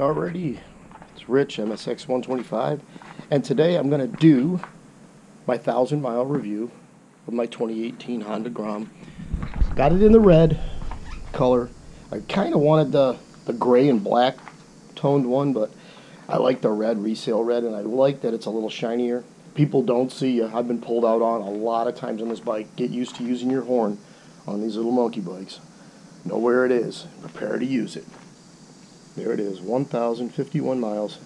Alrighty, it's Rich, MSX 125, and today I'm going to do my 1,000-mile review of my 2018 Honda Grom. Got it in the red color. I kind of wanted the gray and black toned one, but I like the red, resale red, and I like that it's a little shinier. People don't see, I've been pulled out on a lot of times on this bike. Get used to using your horn on these little monkey bikes. Know where it is. Prepare to use it. There it is, 1,051 miles.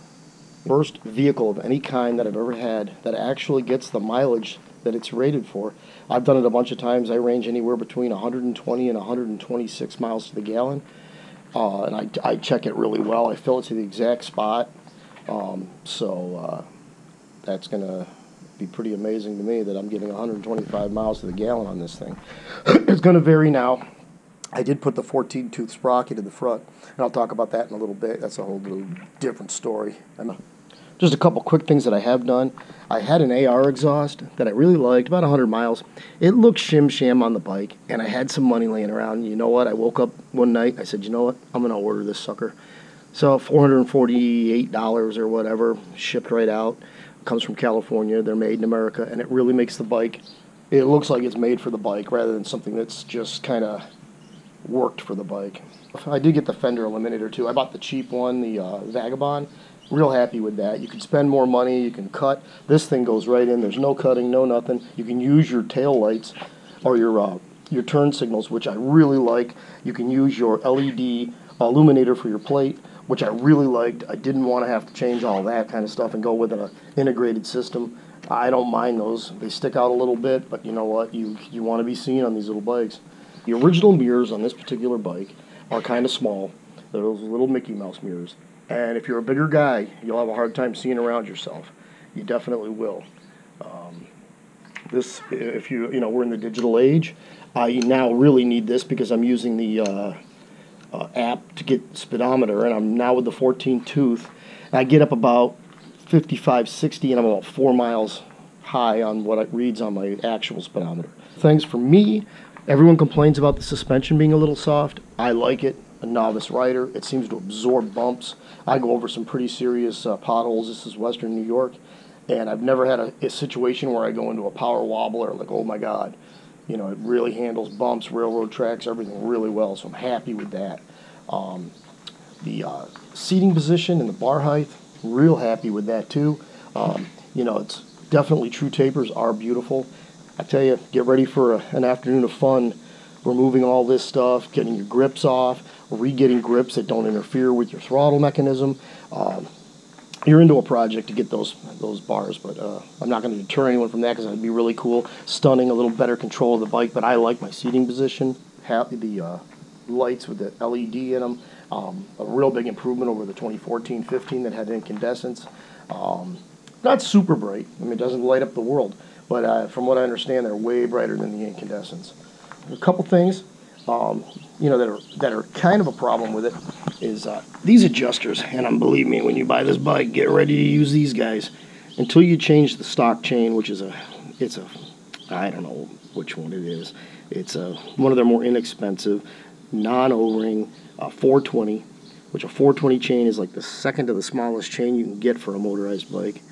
First vehicle of any kind that I've ever had that actually gets the mileage that it's rated for. I've done it a bunch of times. I range anywhere between 120 and 126 miles to the gallon. And I check it really well. I fill it to the exact spot. That's going to be pretty amazing to me that I'm getting 125 miles to the gallon on this thing. It's going to vary now. I did put the 14-tooth sprocket in the front, and I'll talk about that in a little bit. That's a whole little different story. Just a couple quick things that I have done. I had an AR exhaust that I really liked, about 100 miles. It looked shim-sham on the bike, and I had some money laying around. You know what? I woke up one night, I said, you know what? I'm going to order this sucker. So $448 or whatever, shipped right out. Comes from California. They're made in America, and it really makes the bike, it looks like it's made for the bike rather than something that's just kind of worked for the bike. I did get the Fender Eliminator too. I bought the cheap one, the Vagabond. Real happy with that. You can spend more money, you can cut. This thing goes right in. There's no cutting, no nothing. You can use your tail lights or your turn signals, which I really like. You can use your LED illuminator for your plate, which I really liked. I didn't want to have to change all that kind of stuff and go with an integrated system. I don't mind those. They stick out a little bit, but you know what? You want to be seen on these little bikes. The original mirrors on this particular bike are kind of small. They're those little Mickey Mouse mirrors. And if you're a bigger guy, you'll have a hard time seeing around yourself. You definitely will. If we're in the digital age, I now really need this because I'm using the app to get speedometer, and I'm now with the 14 tooth. I get up about 55, 60, and I'm about 4 miles high on what it reads on my actual speedometer. Things for me, everyone complains about the suspension being a little soft. I like it. A novice rider, it seems to absorb bumps. I go over some pretty serious potholes. This is Western New York, and I've never had a situation where I go into a power wobbler like, oh my God. You know, it really handles bumps, railroad tracks, everything really well, so I'm happy with that. The seating position and the bar height, real happy with that too. It's definitely true tapers are beautiful. I tell you, get ready for an afternoon of fun, removing all this stuff, getting your grips off, re-getting grips that don't interfere with your throttle mechanism. You're into a project to get those bars, but I'm not going to deter anyone from that because that'd be really cool. Stunning, a little better control of the bike, but I like my seating position. Happy the lights with the LED in them. A real big improvement over the 2014-15 that had incandescents. Not super bright. I mean, it doesn't light up the world, but from what I understand, they're way brighter than the incandescents. A couple things that are kind of a problem with it is these adjusters. And believe me, when you buy this bike, get ready to use these guys. Until you change the stock chain, which is I don't know which one it is. It's one of their more inexpensive, non-O-ring 420, which a 420 chain is like the second to the smallest chain you can get for a motorized bike.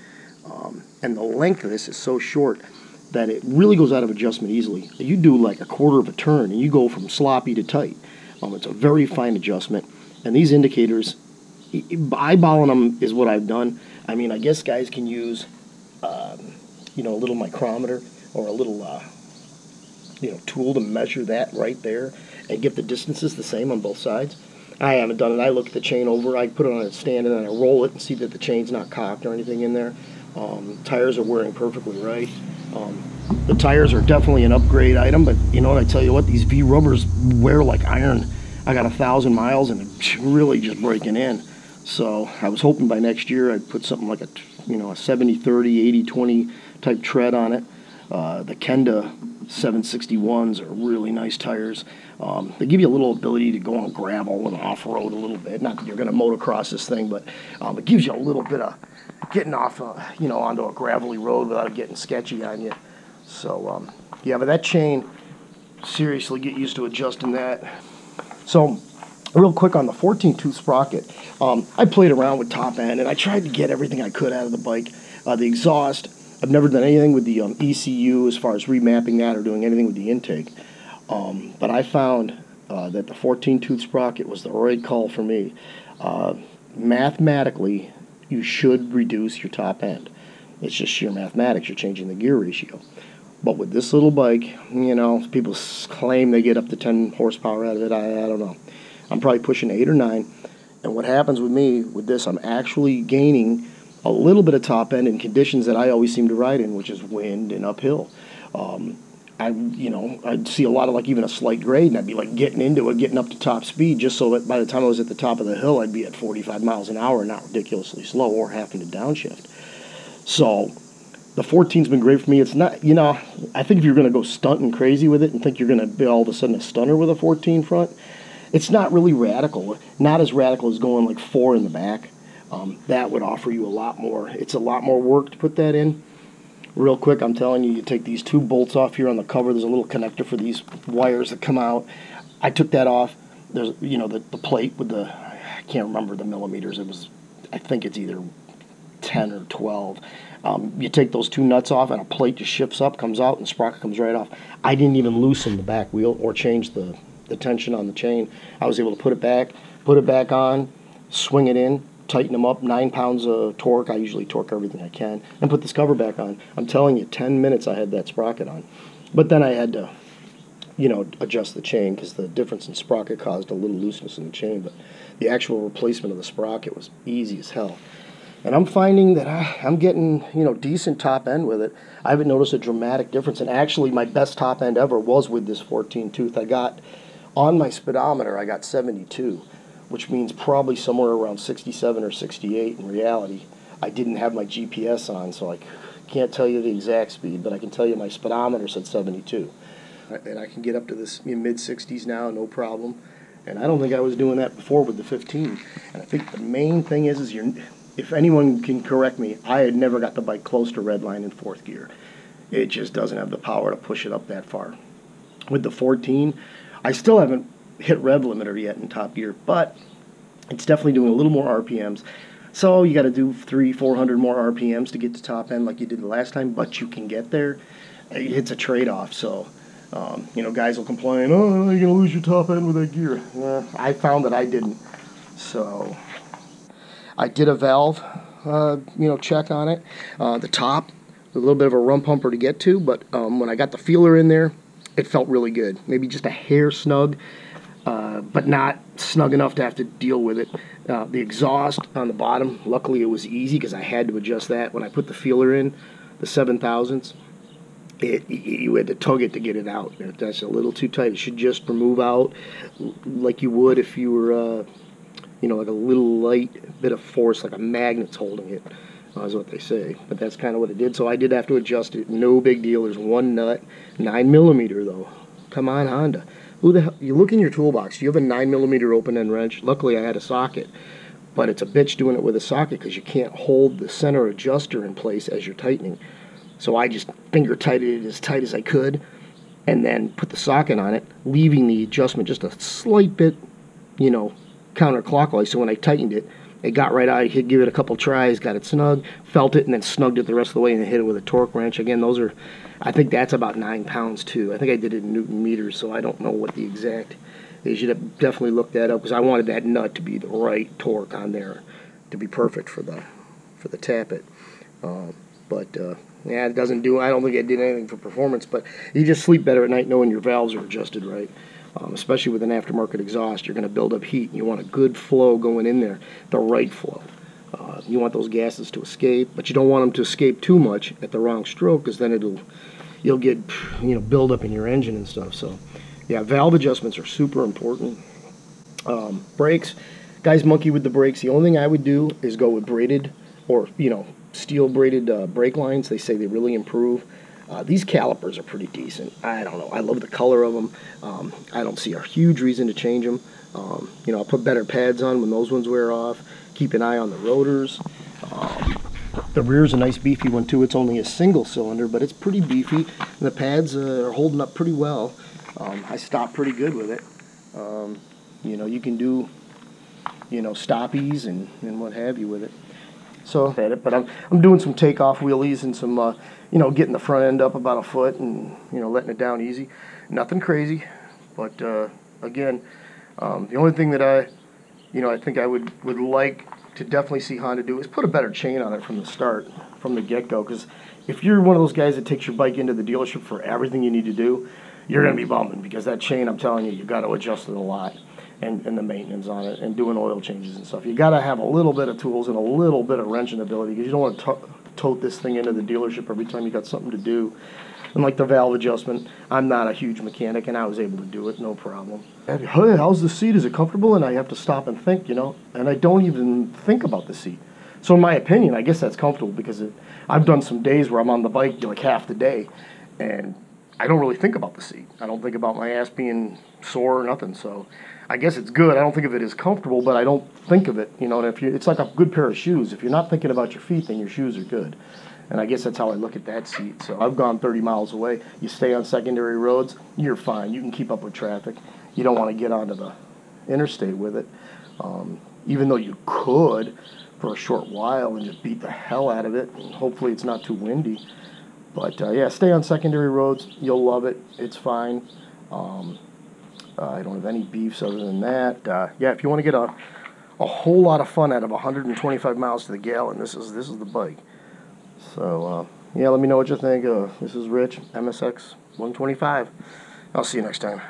And the length of this is so short that it really goes out of adjustment easily. You do like a quarter of a turn and you go from sloppy to tight. It's a very fine adjustment. And these indicators, eyeballing them is what I've done. I mean, I guess guys can use, a little micrometer or a little, tool to measure that right there and get the distances the same on both sides. I haven't done it. I look at the chain over, I put it on a stand and then I roll it and see that the chain's not cocked or anything in there. Tires are wearing perfectly right. The tires are definitely an upgrade item, but you know what, I tell you what, these V-rubbers wear like iron. I got 1,000 miles and it's really just breaking in. So I was hoping by next year I'd put something like a 70-30, 80-20 type tread on it. The Kenda 761s are really nice tires. They give you a little ability to go on gravel and off-road a little bit. Not that you're going to motocross this thing, but it gives you a little bit of getting off, onto a gravelly road without it getting sketchy on you. So, but that chain, seriously, get used to adjusting that. So, Real quick on the 14-tooth sprocket, I played around with top end, and I tried to get everything I could out of the bike. The exhaust, I've never done anything with the ECU as far as remapping that or doing anything with the intake. But I found that the 14-tooth sprocket was the right call for me. Mathematically, you should reduce your top end. It's just sheer mathematics. You're changing the gear ratio. But with this little bike, you know, people claim they get up to 10 horsepower out of it. I don't know. I'm probably pushing 8 or 9. And what happens with me with this, I'm actually gaining a little bit of top end in conditions that I always seem to ride in, which is wind and uphill. I'd see a lot of like even a slight grade, and I'd be like getting into it, getting up to top speed, just so that by the time I was at the top of the hill, I'd be at 45 miles an hour, not ridiculously slow or having to downshift. So the 14's been great for me. It's not, you know, I think if you're going to go stunting crazy with it and think you're going to be all of a sudden a stunner with a 14 front, it's not really radical. Not as radical as going like 4 in the back. That would offer you a lot more. It's a lot more work to put that in. Real quick, I'm telling you, you take these 2 bolts off here on the cover. There's a little connector for these wires that come out. I took that off. There's, you know, the plate with the, I can't remember the millimeters. It was, I think it's either 10 or 12. You take those 2 nuts off, and a plate just shifts up, comes out, and the sprocket comes right off. I didn't even loosen the back wheel or change the tension on the chain. I was able to put it back on, swing it in, tighten them up, 9 pounds of torque. I usually torque everything I can, and put this cover back on. I'm telling you, 10 minutes I had that sprocket on. But then I had to, you know, adjust the chain because the difference in sprocket caused a little looseness in the chain, but the actual replacement of the sprocket was easy as hell. And I'm finding that I'm getting, you know, decent top end with it. I haven't noticed a dramatic difference, and actually my best top end ever was with this 14 tooth. I got, on my speedometer, I got 72, which means probably somewhere around 67 or 68 in reality. I didn't have my GPS on, so I can't tell you the exact speed, but I can tell you my speedometer said 72. And I can get up to this mid-60s now, no problem. And I don't think I was doing that before with the 15. And I think the main thing is if anyone can correct me, I had never got the bike close to redline in 4th gear. It just doesn't have the power to push it up that far. With the 14, I still haven't hit rev limiter yet in top gear, but it's definitely doing a little more RPMs. So you got to do 300-400 more RPMs to get to top end like you did the last time, but you can get there. It's a trade-off. So you know, guys will complain, oh, you're gonna lose your top end with that gear. I found that I didn't. So I did a valve check on it. The top, a little bit of a rump humper to get to, but when I got the feeler in there, it felt really good. Maybe just a hair snug, but not snug enough to have to deal with it. The exhaust on the bottom, luckily it was easy because I had to adjust that. When I put the feeler in, the 7,000s, you had to tug it to get it out. If that's a little too tight, it should just remove out like you would if you were, like a little light bit of force, like a magnet's holding it. Is what they say, but that's kind of what it did. So I did have to adjust it. No big deal. There's one nut, 9mm though. Come on, Honda. Who the hell? You look in your toolbox. Do you have a 9mm open end wrench? Luckily, I had a socket, but it's a bitch doing it with a socket because you can't hold the center adjuster in place as you're tightening. So I just finger tightened it as tight as I could, and then put the socket on it, leaving the adjustment just a slight bit, counterclockwise. So when I tightened it, it got right out. I could give it a couple tries, got it snug, felt it, and then snugged it the rest of the way and hit it with a torque wrench. Again, those are, I think that's about 9 pounds too. I think I did it in Newton meters, so I don't know what the exact. You should have definitely looked that up because I wanted that nut to be the right torque on there to be perfect for the tappet. Yeah, it doesn't do. I don't think it did anything for performance, but you just sleep better at night knowing your valves are adjusted right. Especially with an aftermarket exhaust, you're going to build up heat. You want a good flow going in there, the right flow. You want those gases to escape, but you don't want them to escape too much at the wrong stroke, because then you'll get build up in your engine and stuff. So, yeah, valve adjustments are super important. Brakes, guys monkey with the brakes. The only thing I would do is go with braided or steel braided brake lines. They say they really improve. These calipers are pretty decent. I don't know. I love the color of them. I don't see a huge reason to change them. I'll put better pads on when those ones wear off. Keep an eye on the rotors. The rear's a nice beefy one too. It's only a single cylinder, but it's pretty beefy. And the pads are holding up pretty well. I stopped pretty good with it. You know, you can do, you know, stoppies and what have you with it. So at it, but I'm doing some takeoff wheelies and some, you know, getting the front end up about a foot and, you know, letting it down easy. Nothing crazy, but again, the only thing that I think I would like to definitely see Honda do is put a better chain on it from the start, from the get-go, because if you're one of those guys that takes your bike into the dealership for everything you need to do, you're going to be bumming, because that chain, I'm telling you, you've got to adjust it a lot, and the maintenance on it, and doing oil changes and stuff. You got to have a little bit of tools and a little bit of wrenching ability, because you don't want to tote this thing into the dealership every time you got something to do. And like the valve adjustment, I'm not a huge mechanic, and I was able to do it, no problem. Hey, how's the seat? Is it comfortable? And I have to stop and think, you know, and I don't even think about the seat. So in my opinion, I guess that's comfortable, because I've done some days where I'm on the bike like half the day, and I don't really think about the seat. I don't think about my ass being sore or nothing. So I guess it's good. I don't think of it as comfortable, but I don't think of it, you know. And it's like a good pair of shoes. If you're not thinking about your feet, then your shoes are good. And I guess that's how I look at that seat. So I've gone 30 miles away. You stay on secondary roads, you're fine. You can keep up with traffic. You don't want to get onto the interstate with it, even though you could for a short while and just beat the hell out of it. And hopefully it's not too windy. But yeah, stay on secondary roads. You'll love it. It's fine. I don't have any beefs other than that. Yeah, if you want to get a whole lot of fun out of 125 miles to the gallon, this is the bike. So yeah, let me know what you think. This is Rich, MSX 125. I'll see you next time.